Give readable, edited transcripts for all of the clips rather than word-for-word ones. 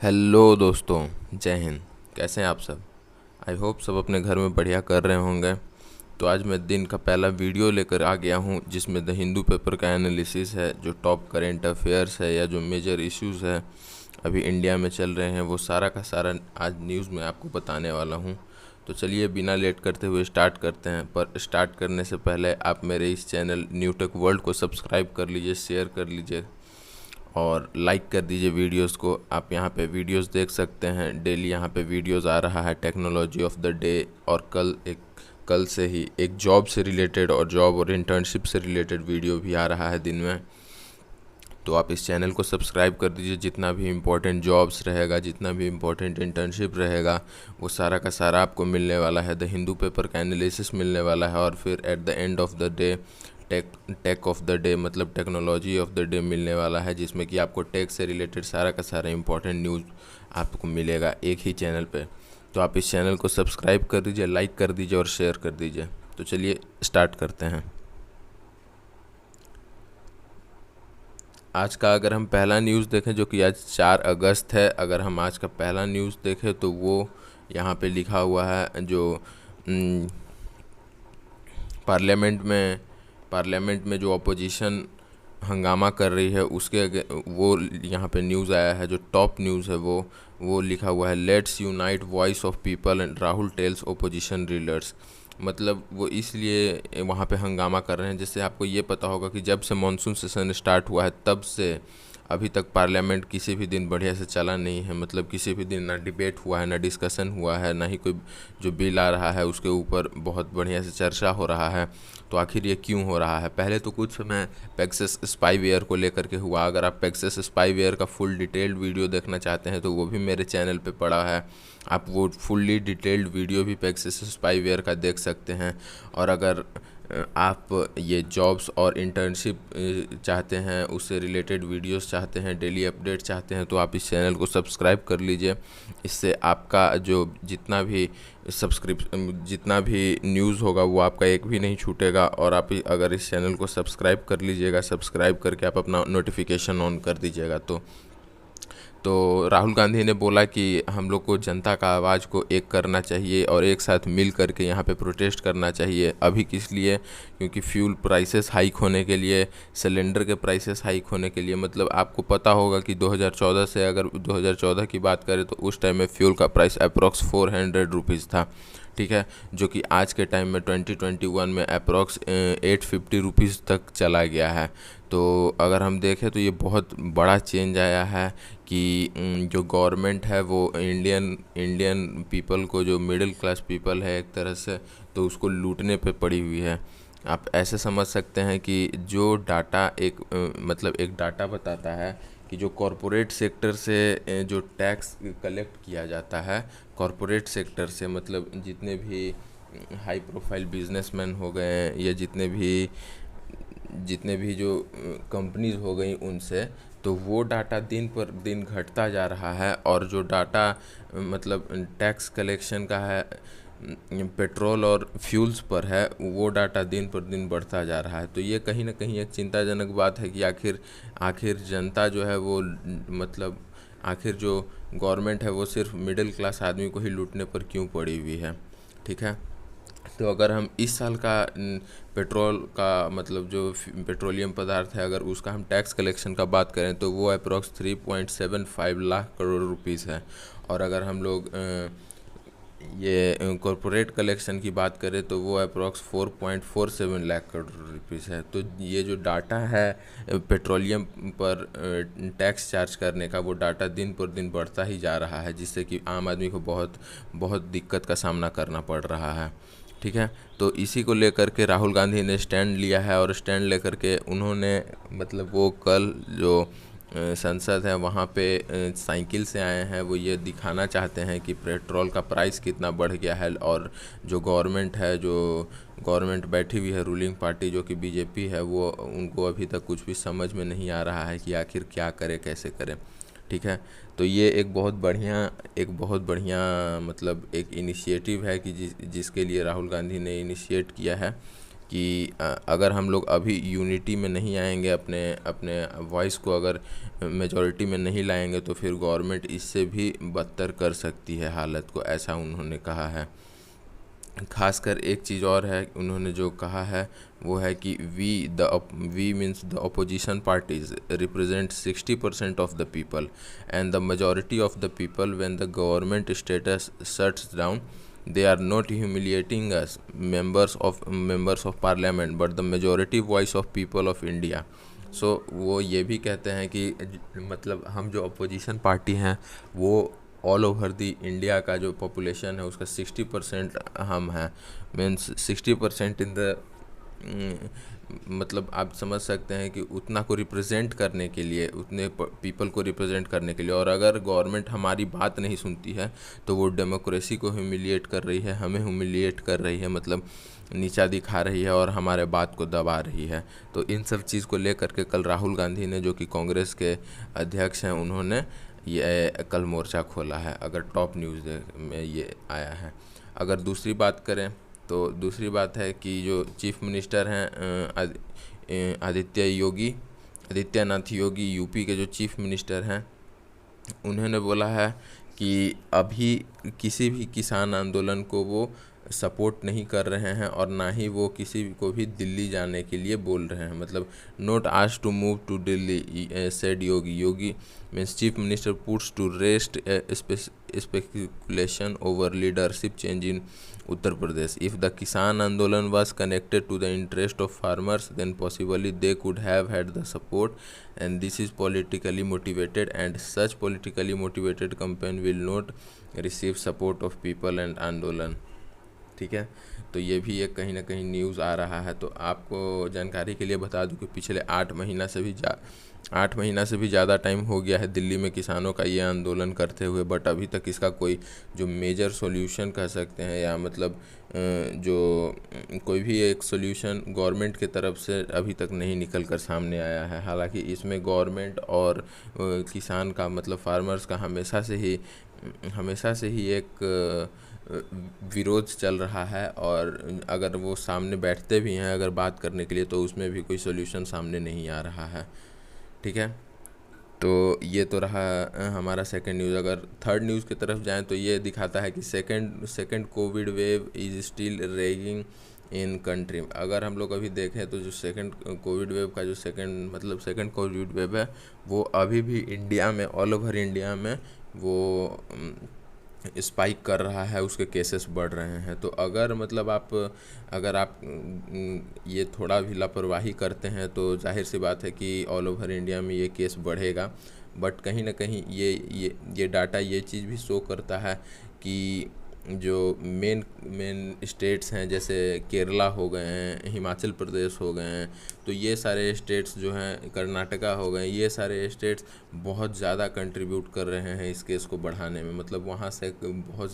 Hello दोस्तों, जय हिंद। कैसे हैं आप सब? आई होप सब अपने घर में बढ़िया कर रहे होंगे। तो आज मैं दिन का पहला वीडियो लेकर आ गया हूं जिसमें द हिंदू पेपर का एनालिसिस है। जो टॉप करेंट अफेयर्स है या जो मेजर इश्यूज़ है अभी इंडिया में चल रहे हैं वो सारा का सारा आज न्यूज़ में आपको बताने वाला हूं। तो चलिए बिना लेट करते हुए स्टार्ट करते हैं। पर स्टार्ट करने से पहले आप मेरे इस चैनल न्यूटेक वर्ल्ड को सब्सक्राइब कर लीजिए, शेयर कर लीजिए और लाइक कर दीजिए वीडियोस को। आप यहाँ पे वीडियोस देख सकते हैं, डेली यहाँ पे वीडियोस आ रहा है टेक्नोलॉजी ऑफ द डे। और कल से ही एक जॉब से रिलेटेड और जॉब और इंटर्नशिप से रिलेटेड वीडियो भी आ रहा है दिन में। तो आप इस चैनल को सब्सक्राइब कर दीजिए। जितना भी इम्पोर्टेंट जॉब्स रहेगा, जितना भी इम्पोर्टेंट इंटर्नशिप रहेगा, वो सारा का सारा आपको मिलने वाला है। द हिंदू पेपर का एनालिसिस मिलने वाला है और फिर at the end of the day tech of the day मतलब टेक्नोलॉजी ऑफ द डे मिलने वाला है, जिसमें कि आपको टेक से रिलेटेड सारा का सारा इम्पोर्टेंट न्यूज़ आपको मिलेगा एक ही चैनल पे। तो आप इस चैनल को सब्सक्राइब कर दीजिए, लाइक कर दीजिए और शेयर कर दीजिए। तो चलिए स्टार्ट करते हैं। आज का अगर हम पहला न्यूज़ देखें, जो कि आज 4 अगस्त है, अगर हम आज का पहला न्यूज़ देखें तो वो यहाँ पे लिखा हुआ है जो पार्लियामेंट में जो अपोजिशन हंगामा कर रही है उसके वो यहाँ पे न्यूज़ आया है। जो टॉप न्यूज़ है वो लिखा हुआ है, let's unite voice of people and Rahul tells opposition leaders. मतलब वो इसलिए वहाँ पे हंगामा कर रहे हैं, जिससे आपको ये पता होगा कि जब से मॉनसून सेशन स्टार्ट हुआ है तब से अभी तक पार्लियामेंट किसी भी दिन बढ़िया से चला नहीं है। मतलब किसी भी दिन ना डिबेट हुआ है, ना डिस्कशन हुआ है, ना ही कोई जो बिल आ रहा है उसके ऊपर बहुत बढ़िया से चर्चा हो रहा है। तो आखिर ये क्यों हो रहा है? पहले तो कुछ समय पेगासस स्पाईवेयर को लेकर के हुआ। अगर आप पेगासस स्पाईवेयर का फुल डिटेल्ड वीडियो देखना चाहते हैं तो वो भी मेरे चैनल पे पड़ा है। आप वो फुल्ली डिटेल्ड वीडियो भी पेगासस स्पाईवेयर का देख सकते हैं। और अगर आप ये जॉब्स और इंटर्नशिप चाहते हैं, उससे रिलेटेड वीडियोस चाहते हैं, डेली अपडेट चाहते हैं, तो आप इस चैनल को सब्सक्राइब कर लीजिए। इससे आपका जो जितना भी न्यूज़ होगा वो आपका एक भी नहीं छूटेगा। और आप अगर इस चैनल को सब्सक्राइब कर लीजिएगा, सब्सक्राइब करके आप अपना नोटिफिकेशन ऑन कर दीजिएगा। तो राहुल गांधी ने बोला कि हम लोग को जनता का आवाज़ को एक करना चाहिए और एक साथ मिल करके यहाँ पे प्रोटेस्ट करना चाहिए। अभी किस लिए? क्योंकि फ्यूल प्राइसेस हाइक होने के लिए, सिलेंडर के प्राइसेस हाइक होने के लिए। मतलब आपको पता होगा कि 2014 से, अगर 2014 की बात करें तो उस टाइम में फ्यूल का प्राइस अप्रॉक्स 400 रुपीज़ था, ठीक है, जो कि आज के टाइम में 2021 में अप्रॉक्स 850 रुपीज़ तक चला गया है। तो अगर हम देखें तो ये बहुत बड़ा चेंज आया है कि जो गवर्नमेंट है वो इंडियन पीपल को, जो मिडिल क्लास पीपल है एक तरह से, तो उसको लूटने पे पड़ी हुई है। आप ऐसे समझ सकते हैं कि जो डाटा मतलब एक डाटा बताता है कि जो कॉरपोरेट सेक्टर से जो टैक्स कलेक्ट किया जाता है, कॉरपोरेट सेक्टर से मतलब जितने भी हाई प्रोफाइल बिजनेसमैन हो गए या जितने भी जो कंपनीज हो गई उनसे, तो वो डाटा दिन पर दिन घटता जा रहा है। और जो डाटा मतलब टैक्स कलेक्शन का है पेट्रोल और फ्यूल्स पर है, वो डाटा दिन पर दिन बढ़ता जा रहा है। तो ये कहीं ना कहीं एक चिंताजनक बात है कि आखिर जनता जो है वो मतलब आखिर जो गवर्नमेंट है वो सिर्फ मिडिल क्लास आदमी को ही लूटने पर क्यों पड़ी हुई है, ठीक है। तो अगर हम इस साल का पेट्रोल का मतलब जो पेट्रोलियम पदार्थ है, अगर उसका हम टैक्स कलेक्शन का बात करें तो वो अप्रॉक्स 3.75 लाख करोड़ रुपीस है। और अगर हम लोग ये कॉरपोरेट कलेक्शन की बात करें तो वो अप्रॉक्स 4.47 लाख करोड़ रुपीज़ है। तो ये जो डाटा है पेट्रोलियम पर टैक्स चार्ज करने का, वो डाटा दिन पर दिन बढ़ता ही जा रहा है, जिससे कि आम आदमी को बहुत बहुत दिक्कत का सामना करना पड़ रहा है, ठीक है। तो इसी को लेकर के राहुल गांधी ने स्टैंड लिया है और स्टैंड लेकर के उन्होंने मतलब वो कल जो संसद है वहाँ पे साइकिल से आए हैं। वो ये दिखाना चाहते हैं कि पेट्रोल का प्राइस कितना बढ़ गया है। और जो गवर्नमेंट बैठी हुई है, रूलिंग पार्टी जो कि बीजेपी है, वो उनको अभी तक कुछ भी समझ में नहीं आ रहा है कि आखिर क्या करे, कैसे करें, ठीक है। तो ये एक बहुत बढ़िया मतलब एक इनिशिएटिव है कि जिसके लिए राहुल गांधी ने इनिशिएट किया है कि अगर हम लोग अभी यूनिटी में नहीं आएंगे, अपने अपने वॉइस को अगर मेजॉरिटी में नहीं लाएंगे, तो फिर गवर्नमेंट इससे भी बदतर कर सकती है हालत को, ऐसा उन्होंने कहा है। खासकर एक चीज़ और है, उन्होंने जो कहा है वो है कि we means the opposition parties represent 60% of the people and the majority of the people when the government status shuts down they are not humiliating us members of parliament but the majority voice of people of India। सो वो ये भी कहते हैं कि मतलब हम जो opposition party हैं वो ऑल ओवर दी इंडिया का जो पॉपुलेशन है उसका 60% हम हैं, मीन्स 60% इन द मतलब आप समझ सकते हैं कि उतना को रिप्रेजेंट करने के लिए, उतने पीपल को रिप्रेजेंट करने के लिए, और अगर गवर्नमेंट हमारी बात नहीं सुनती है तो वो डेमोक्रेसी को ह्यूमिलिएट कर रही है, हमें ह्यूमिलिएट कर रही है, मतलब नीचा दिखा रही है और हमारे बात को दबा रही है। तो इन सब चीज़ को लेकर के कल राहुल गांधी ने, जो कि कांग्रेस के अध्यक्ष हैं, उन्होंने ये कल मोर्चा खोला है। अगर टॉप न्यूज़ में ये आया है। अगर दूसरी बात करें तो दूसरी बात है कि जो चीफ मिनिस्टर हैं आदित्यनाथ योगी, यूपी के जो चीफ मिनिस्टर हैं, उन्होंने बोला है कि अभी किसी भी किसान आंदोलन को वो सपोर्ट नहीं कर रहे हैं और ना ही वो किसी को भी दिल्ली जाने के लिए बोल रहे हैं। मतलब not asked to move to Delhi said Yogi means chief minister puts to rest speculation over leadership change in Uttar Pradesh. If the Kisan Andolan was connected to the interest of farmers, then possibly they could have had the support, and this is politically motivated, and such politically motivated campaign will not receive support of people and Andolan। ठीक है, तो ये भी एक कहीं ना कहीं news आ रहा है। तो आपको जानकारी के लिए बता दूं कि पिछले 8 महीना से भी ज़्यादा टाइम हो गया है दिल्ली में किसानों का ये आंदोलन करते हुए, बट अभी तक इसका कोई जो मेजर सॉल्यूशन कह सकते हैं, या मतलब जो कोई भी एक सॉल्यूशन गवर्नमेंट की तरफ से अभी तक नहीं निकल कर सामने आया है। हालांकि इसमें गवर्नमेंट और किसान का, मतलब फार्मर्स का हमेशा से ही एक विरोध चल रहा है, और अगर वो सामने बैठते भी हैं अगर बात करने के लिए, तो उसमें भी कोई सॉल्यूशन सामने नहीं आ रहा है। ठीक है, तो ये तो रहा हमारा सेकंड न्यूज़। अगर थर्ड न्यूज़ की तरफ जाएं तो ये दिखाता है कि second Covid wave is still raging in country. अगर हम लोग अभी देखें तो जो सेकंड कोविड वेव का जो सेकंड कोविड वेव है वो अभी भी इंडिया में, ऑल ओवर इंडिया में वो स्पाइक कर रहा है, उसके केसेस बढ़ रहे हैं। तो अगर आप ये थोड़ा भी लापरवाही करते हैं तो जाहिर सी बात है कि ऑल ओवर इंडिया में ये केस बढ़ेगा। बट कहीं ना कहीं ये डाटा ये चीज़ भी शो करता है कि जो मेन स्टेट्स हैं, जैसे केरला हो गए हैं, हिमाचल प्रदेश हो गए हैं, तो ये सारे स्टेट्स जो हैं, कर्नाटका हो गए, ये सारे स्टेट्स बहुत ज़्यादा कंट्रीब्यूट कर रहे हैं इस केस को बढ़ाने में। मतलब वहाँ से बहुत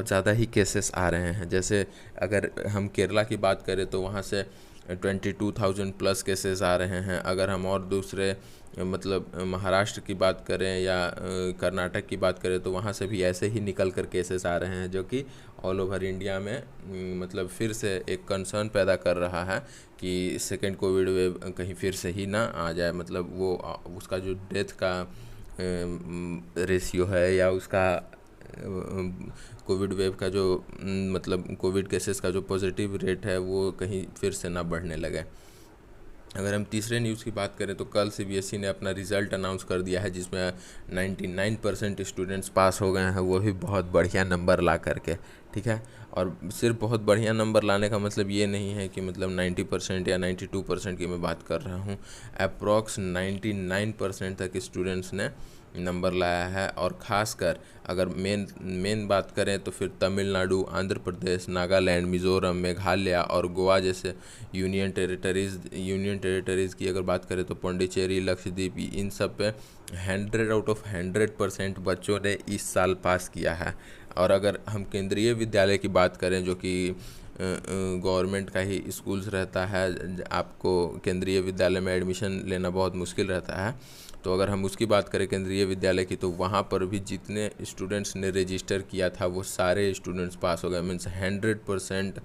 ज़्यादा ही केसेस आ रहे हैं। जैसे अगर हम केरला की बात करें तो वहाँ से 22,000 प्लस केसेस आ रहे हैं। अगर हम और दूसरे महाराष्ट्र की बात करें या कर्नाटक की बात करें तो वहाँ से भी ऐसे ही निकल कर केसेस आ रहे हैं, जो कि ऑल ओवर इंडिया में फिर से एक कंसर्न पैदा कर रहा है कि सेकेंड कोविड वेव कहीं फिर से ही ना आ जाए। मतलब वो उसका जो डेथ का रेशियो है, या उसका कोविड वेव का जो कोविड केसेस का जो पॉजिटिव रेट है, वो कहीं फिर से ना बढ़ने लगे। अगर हम तीसरे न्यूज़ की बात करें तो कल CBSE ने अपना रिज़ल्ट अनाउंस कर दिया है, जिसमें 99% स्टूडेंट्स पास हो गए हैं, वो भी बहुत बढ़िया नंबर ला करके। ठीक है, और सिर्फ बहुत बढ़िया नंबर लाने का मतलब ये नहीं है कि 90% या 92% की मैं बात कर रहा हूँ। अप्रॉक्स 99% तक स्टूडेंट्स ने नंबर लाया है। और ख़ासकर अगर मेन बात करें तो फिर तमिलनाडु, आंध्र प्रदेश, नागालैंड, मिज़ोरम, मेघालय और गोवा जैसे यूनियन टेरिटरीज़ की अगर बात करें तो पौंडीचेरी, लक्षद्वीप, इन सब पे 100 आउट ऑफ 100% बच्चों ने इस साल पास किया है। और अगर हम केंद्रीय विद्यालय की बात करें, जो कि गवर्नमेंट का ही स्कूल्स रहता है, आपको केंद्रीय विद्यालय में एडमिशन लेना बहुत मुश्किल रहता है, तो अगर हम उसकी बात करें केंद्रीय विद्यालय की, तो वहाँ पर भी जितने स्टूडेंट्स ने रजिस्टर किया था वो सारे स्टूडेंट्स पास हो गए। Means 100%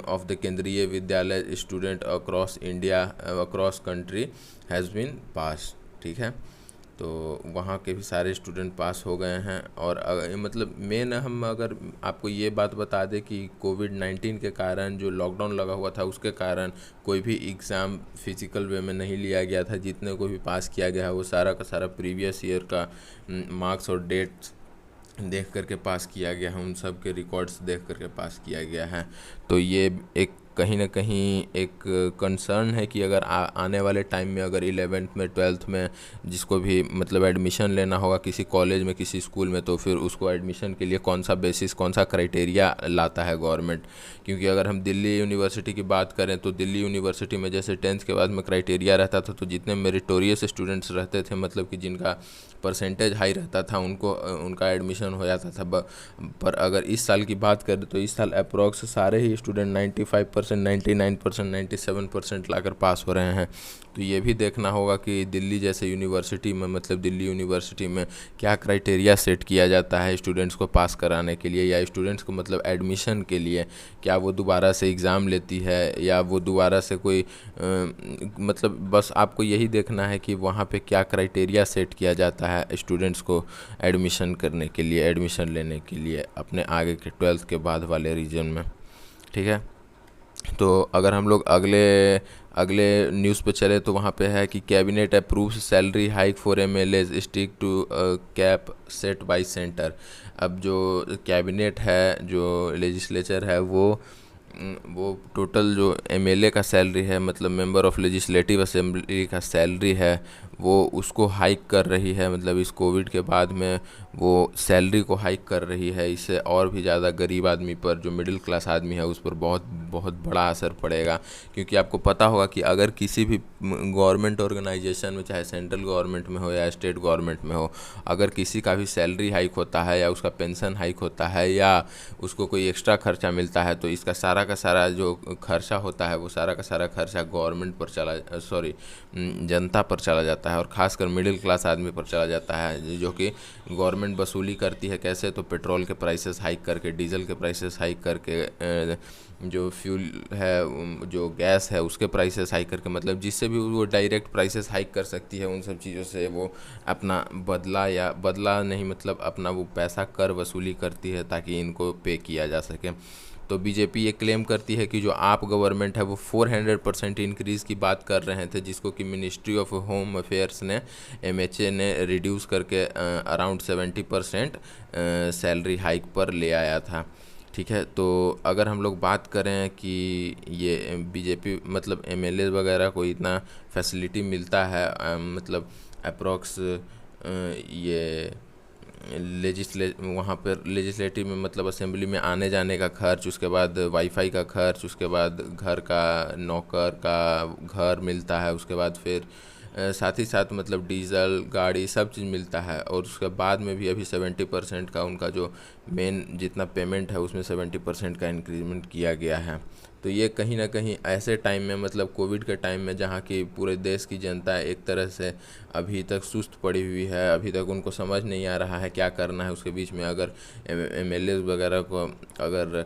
of the Kendriya Vidyalaya student across India, across country has been pass. ठीक है, तो वहाँ के भी सारे स्टूडेंट पास हो गए हैं। और मतलब मेन हम अगर आपको ये बात बता दें कि कोविड-19 के कारण जो लॉकडाउन लगा हुआ था उसके कारण कोई भी एग्ज़ाम फिजिकल वे में नहीं लिया गया था। जितने को भी पास किया गया है वो सारा का सारा प्रीवियस ईयर का मार्क्स और डेट्स देख करके पास किया गया है, उन सब के रिकॉर्ड्स देख करके पास किया गया है। तो ये एक कहीं ना कहीं एक कंसर्न है कि अगर आने वाले टाइम में अगर 11th में 12th में जिसको भी मतलब एडमिशन लेना होगा किसी कॉलेज में किसी स्कूल में, तो फिर उसको एडमिशन के लिए कौन सा बेसिस कौन सा क्राइटेरिया लाता है गवर्नमेंट। क्योंकि अगर हम दिल्ली यूनिवर्सिटी की बात करें तो दिल्ली यूनिवर्सिटी में जैसे 10th के बाद में क्राइटेरिया रहता था, तो जितने मेरिटोरियस स्टूडेंट्स रहते थे, मतलब कि जिनका परसेंटेज हाई रहता था, उनका एडमिशन हो जाता था। पर अगर इस साल की बात करें तो इस साल अप्रॉक्स सारे ही स्टूडेंट 95%, 99%, 97% लाकर पास हो रहे हैं। तो ये भी देखना होगा कि दिल्ली जैसे यूनिवर्सिटी में, मतलब दिल्ली यूनिवर्सिटी में क्या क्राइटेरिया सेट किया जाता है स्टूडेंट्स को पास कराने के लिए, या स्टूडेंट्स को मतलब एडमिशन के लिए क्या वो दोबारा से एग्ज़ाम लेती है या वो दोबारा से कोई मतलब बस आपको यही देखना है कि वहाँ पे क्या क्राइटेरिया सेट किया जाता है स्टूडेंट्स को एडमिशन करने के लिए, एडमिशन लेने के लिए अपने आगे के 12th के बाद वाले रीजन में। ठीक है, तो अगर हम लोग अगले न्यूज़ पे चले तो वहाँ पे है कि cabinet approves salary hike for MLAs stick to cap set by centre. अब जो कैबिनेट है, जो लेजिस्लेचर है, वो टोटल जो एमएलए का सैलरी है, मतलब मेंबर ऑफ लेजिस्लेटिव असेंबली का सैलरी है, वो उसको हाइक कर रही है। मतलब इस कोविड के बाद में वो सैलरी को हाइक कर रही है। इससे और भी ज़्यादा गरीब आदमी पर, जो मिडिल क्लास आदमी है, उस पर बहुत बहुत बड़ा असर पड़ेगा। क्योंकि आपको पता होगा कि अगर किसी भी गवर्नमेंट ऑर्गेनाइजेशन में, चाहे सेंट्रल गवर्नमेंट में हो या स्टेट गवर्नमेंट में हो, अगर किसी का भी सैलरी हाइक होता है या उसका पेंशन हाइक होता है या उसको कोई एक्स्ट्रा खर्चा मिलता है, तो इसका सारा का सारा जो खर्चा होता है वो सारा का सारा खर्चा गवर्नमेंट पर जनता पर चला जाता है, और ख़ासकर मिडिल क्लास आदमी पर चला जाता है, जो कि गवर्नमेंट वसूली करती है। कैसे? तो पेट्रोल के प्राइसेस हाइक करके, डीजल के प्राइसेस हाइक करके, जो फ्यूल है, जो गैस है, उसके प्राइसेस हाइक करके, मतलब जिससे भी वो डायरेक्ट प्राइसेस हाइक कर सकती है, उन सब चीज़ों से वो अपना बदला नहीं, मतलब अपना वो पैसा कर वसूली करती है ताकि इनको पे किया जा सके। तो बीजेपी ये क्लेम करती है कि जो आप गवर्नमेंट है वो 400% इंक्रीज़ की बात कर रहे थे, जिसको कि मिनिस्ट्री ऑफ होम अफेयर्स ने, एमएचए ने रिड्यूस करके अराउंड 70% सैलरी हाइक पर ले आया था। ठीक है, तो अगर हम लोग बात करें कि ये बीजेपी मतलब एमएलए वगैरह को इतना फैसिलिटी मिलता है, मतलब अप्रॉक्स ये वहाँ पर लेजिस्लेटिव में, मतलब असेंबली में आने जाने का खर्च, उसके बाद वाईफाई का खर्च, उसके बाद घर का नौकर का घर मिलता है, उसके बाद फिर साथ ही साथ मतलब डीजल गाड़ी सब चीज़ मिलता है। और उसके बाद में भी अभी 70% का उनका जो मेन जितना पेमेंट है उसमें 70% का इंक्रीमेंट किया गया है। तो ये कहीं ना कहीं ऐसे टाइम में, मतलब कोविड के टाइम में, जहाँ की पूरे देश की जनता एक तरह से अभी तक सुस्त पड़ी हुई है, अभी तक उनको समझ नहीं आ रहा है क्या करना है, उसके बीच में अगर एमएलए वगैरह को अगर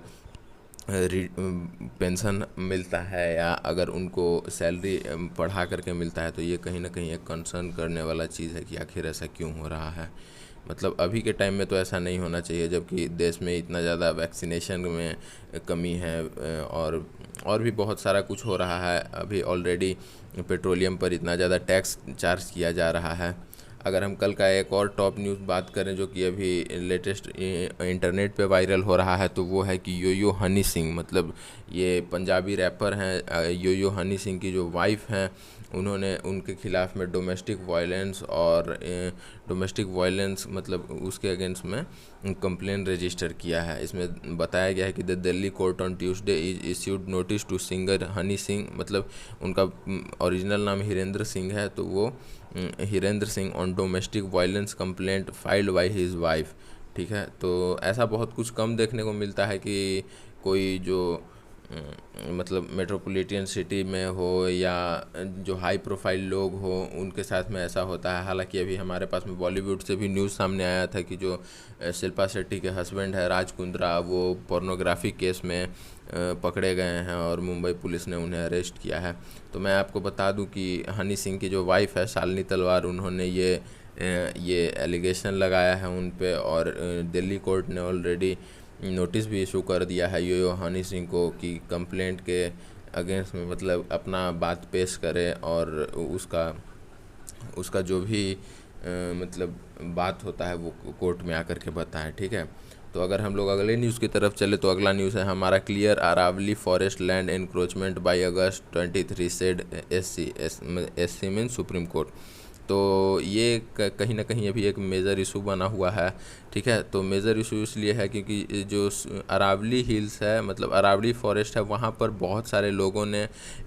पेंशन मिलता है या अगर उनको सैलरी बढ़ा करके मिलता है, तो ये कहीं ना कहीं एक कंसर्न करने वाला चीज़ है कि आखिर ऐसा क्यों हो रहा है। मतलब अभी के टाइम में तो ऐसा नहीं होना चाहिए, जबकि देश में इतना ज़्यादा वैक्सीनेशन में कमी है, और भी बहुत सारा कुछ हो रहा है। अभी ऑलरेडी पेट्रोलियम पर इतना ज़्यादा टैक्स चार्ज किया जा रहा है। अगर हम कल का एक और टॉप न्यूज़ बात करें जो कि अभी लेटेस्ट इंटरनेट पे वायरल हो रहा है, तो वो है कि योयो हनी सिंह, मतलब ये पंजाबी रैपर हैं, योयो हनी सिंह की जो वाइफ हैं, उन्होंने उनके ख़िलाफ़ में डोमेस्टिक वायलेंस मतलब उसके अगेंस्ट में कंप्लेन रजिस्टर किया है। इसमें बताया गया है कि the Delhi court on Tuesday issued notice to singer Honey Singh, मतलब उनका ओरिजिनल नाम हिरेंद्र सिंह है, तो वो Hirendra Singh on domestic violence complaint filed by his wife. ठीक है, तो ऐसा बहुत कुछ कम देखने को मिलता है कि कोई जो मतलब मेट्रोपॉलिटन सिटी में हो या जो हाई प्रोफाइल लोग हो उनके साथ में ऐसा होता है। हालांकि अभी हमारे पास में बॉलीवुड से भी न्यूज़ सामने आया था कि जो शिल्पा शेट्टी के हस्बैंड है राज कुंद्रा, वो पोर्नोग्राफी केस में पकड़े गए हैं और मुंबई पुलिस ने उन्हें अरेस्ट किया है। तो मैं आपको बता दूं कि हनी सिंह की जो वाइफ है शालिनी तलवार, उन्होंने ये एलिगेशन लगाया है उन पे, और दिल्ली कोर्ट ने ऑलरेडी नोटिस भी इशू कर दिया है यो हनी सिंह को कि कंप्लेंट के अगेंस्ट में मतलब अपना बात पेश करे और उसका उसका जो भी मतलब बात होता है वो कोर्ट में आकर के बताएं। ठीक है, तो अगर हम लोग अगले न्यूज़ की तरफ चले तो अगला न्यूज़ है हमारा, clear Aravalli forest land encroachment by August 23 said SC mean Supreme Court. तो ये कहीं ना कहीं अभी एक मेजर इशू बना हुआ है। ठीक है, तो मेजर इशू इसलिए है क्योंकि जो अरावली हिल्स है, मतलब अरावली फॉरेस्ट है, वहाँ पर बहुत सारे लोगों ने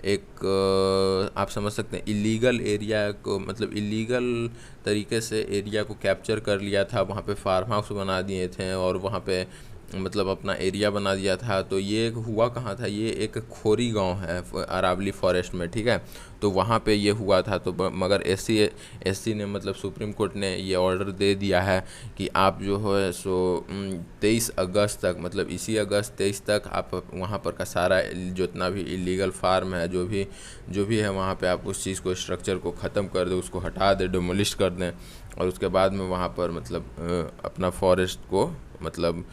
एक आप समझ सकते हैं इलीगल एरिया को, मतलब इलीगल तरीके से एरिया को कैप्चर कर लिया था। वहाँ पे फार्म हाउस बना दिए थे और वहाँ पे मतलब अपना एरिया बना दिया था। तो ये हुआ कहाँ था, ये एक खोरी गांव है अरावली फॉरेस्ट में। ठीक है, तो वहाँ पे ये हुआ था। तो मगर एससी ने मतलब सुप्रीम कोर्ट ने ये ऑर्डर दे दिया है कि आप जो है सो 23 अगस्त तक, मतलब इसी अगस्त 23 तक आप वहाँ पर का सारा जितना भी इलीगल फार्म है, जो भी है वहाँ पे आप उस चीज़ को, स्ट्रक्चर को ख़त्म कर दें, उसको हटा दें, डिमोलिश कर दें, और उसके बाद में वहाँ पर मतलब अपना फॉरेस्ट को मतलब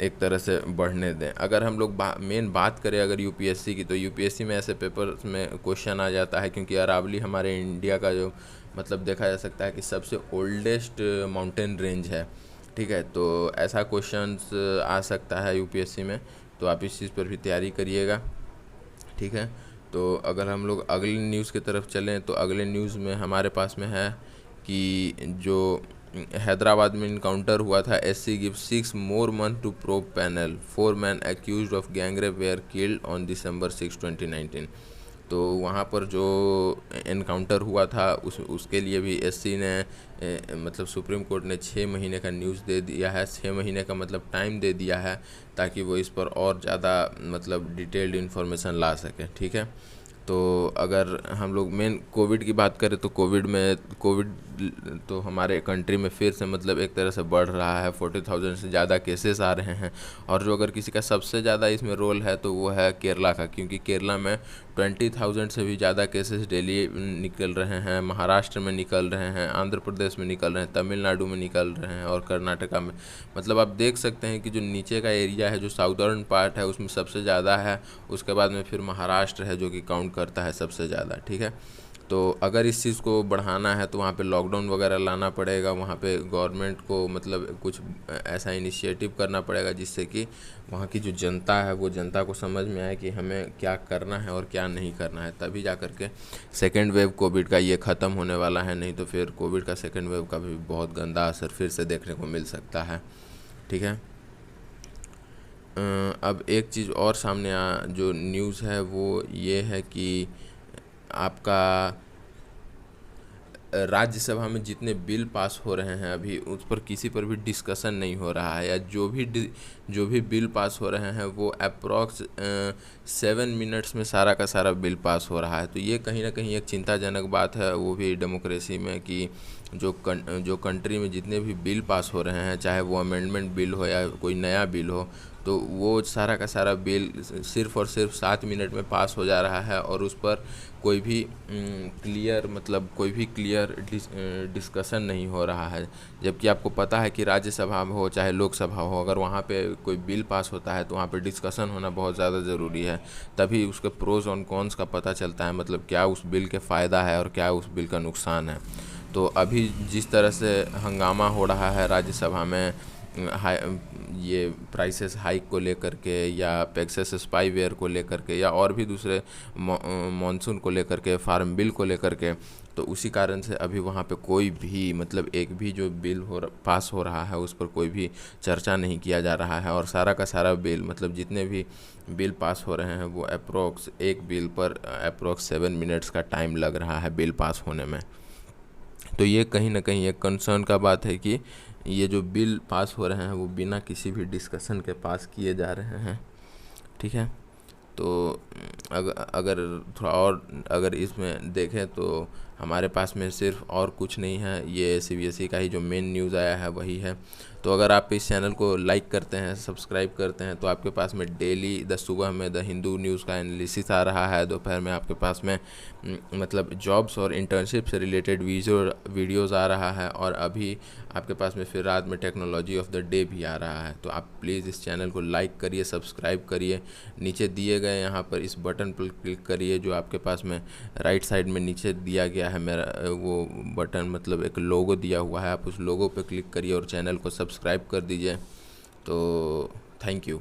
एक तरह से बढ़ने दें। अगर हम लोग मेन बात करें अगर यूपीएससी की, तो यूपीएससी में ऐसे पेपर्स में क्वेश्चन आ जाता है क्योंकि अरावली हमारे इंडिया का जो मतलब देखा जा सकता है कि सबसे ओल्डेस्ट माउंटेन रेंज है। ठीक है, तो ऐसा क्वेश्चंस आ सकता है यूपीएससी में, तो आप इस चीज़ पर भी तैयारी करिएगा। ठीक है, तो अगर हम लोग अगली न्यूज़ की तरफ चलें तो अगले न्यूज़ में हमारे पास में है कि जो हैदराबाद में इनकाउंटर हुआ था, SC give 6 more months to probe panel, 4 men accused of gangrape were killed on December 6, 2019। तो वहाँ पर जो इनकाउंटर हुआ था उसके लिए भी एससी ने मतलब सुप्रीम कोर्ट ने 6 महीने का न्यूज़ दे दिया है, 6 महीने का मतलब टाइम दे दिया है ताकि वो इस पर और ज़्यादा मतलब डिटेल्ड इन्फॉर्मेशन ला सके। ठीक है, तो अगर हम लोग मेन कोविड की बात करें तो कोविड तो हमारे कंट्री में फिर से मतलब एक तरह से बढ़ रहा है, 40,000 से ज़्यादा केसेस आ रहे हैं। और जो अगर किसी का सबसे ज़्यादा इसमें रोल है तो वो है केरला का, क्योंकि केरला में 20,000 से भी ज़्यादा केसेस डेली निकल रहे हैं, महाराष्ट्र में निकल रहे हैं, आंध्र प्रदेश में निकल रहे हैं, तमिलनाडु में निकल रहे हैं और कर्नाटका में। मतलब आप देख सकते हैं कि जो नीचे का एरिया है, जो साउदर्न पार्ट है, उसमें सबसे ज़्यादा है। उसके बाद में फिर महाराष्ट्र है जो कि काउंट करता है सबसे ज़्यादा। ठीक है, तो अगर इस चीज़ को बढ़ाना है तो वहाँ पे लॉकडाउन वगैरह लाना पड़ेगा, वहाँ पे गवर्नमेंट को मतलब कुछ ऐसा इनिशिएटिव करना पड़ेगा जिससे कि वहाँ की जो जनता है वो जनता को समझ में आए कि हमें क्या करना है और क्या नहीं करना है। तभी जा कर के सेकेंड वेव कोविड का ये ख़त्म होने वाला है, नहीं तो फिर कोविड का सेकेंड वेव का भी बहुत गंदा असर फिर से देखने को मिल सकता है। ठीक है, अब एक चीज़ और सामने जो न्यूज़ है वो ये है कि आपका राज्यसभा में जितने बिल पास हो रहे हैं अभी उस पर किसी पर भी डिस्कशन नहीं हो रहा है, या जो भी बिल पास हो रहे हैं वो अप्रॉक्स 7 मिनट्स में सारा का सारा बिल पास हो रहा है। तो ये कहीं ना कहीं एक चिंताजनक बात है, वो भी डेमोक्रेसी में, कि जो कंट्री में जितने भी बिल पास हो रहे हैं, चाहे वो अमेंडमेंट बिल हो या कोई नया बिल हो, तो वो सारा का सारा बिल सिर्फ़ और सिर्फ 7 मिनट में पास हो जा रहा है और उस पर कोई भी क्लियर डिस्कशन नहीं हो रहा है। जबकि आपको पता है कि राज्यसभा हो चाहे लोकसभा हो, अगर वहाँ पे कोई बिल पास होता है तो वहाँ पे डिस्कशन होना बहुत ज़्यादा ज़रूरी है, तभी उसके प्रोज और कॉन्स का पता चलता है, मतलब क्या उस बिल के फ़ायदा है और क्या उस बिल का नुकसान है। तो अभी जिस तरह से हंगामा हो रहा है राज्यसभा में ये प्राइसेस हाइक को लेकर के, या पेगासस स्पाईवेयर को लेकर के, या और भी दूसरे मॉनसून को लेकर के, फार्म बिल को लेकर के, तो उसी कारण से अभी वहाँ पे कोई भी मतलब एक भी जो बिल पास हो रहा है उस पर कोई भी चर्चा नहीं किया जा रहा है। और सारा का सारा बिल मतलब जितने भी बिल पास हो रहे हैं वो अप्रोक्स एक बिल पर अप्रोक्स 7 मिनट्स का टाइम लग रहा है बिल पास होने में। तो ये कहीं ना कहीं एक कंसर्न का बात है कि ये जो बिल पास हो रहे हैं वो बिना किसी भी डिस्कशन के पास किए जा रहे हैं। ठीक है, तो अगर थोड़ा और अगर इसमें देखें तो हमारे पास में सिर्फ और कुछ नहीं है, ये सीबीएसई का ही जो मेन न्यूज़ आया है वही है। तो अगर आप इस चैनल को लाइक करते हैं, सब्सक्राइब करते हैं, तो आपके पास में डेली सुबह में द हिंदू न्यूज़ का एनालिसिस आ रहा है, दोपहर में आपके पास में मतलब जॉब्स और इंटर्नशिप से रिलेटेड वीडियोज़ आ रहा है, और अभी आपके पास में फिर रात में टेक्नोलॉजी ऑफ द डे भी आ रहा है। तो आप प्लीज़ इस चैनल को लाइक करिए, सब्सक्राइब करिए, नीचे दिए गए यहाँ पर इस बटन पर क्लिक करिए जो आपके पास में राइट साइड में नीचे दिया गया है मेरा वो बटन, मतलब एक लोगो दिया हुआ है, आप उस लोगो पे क्लिक करिए और चैनल को सब्सक्राइब कर दीजिए। तो थैंक यू।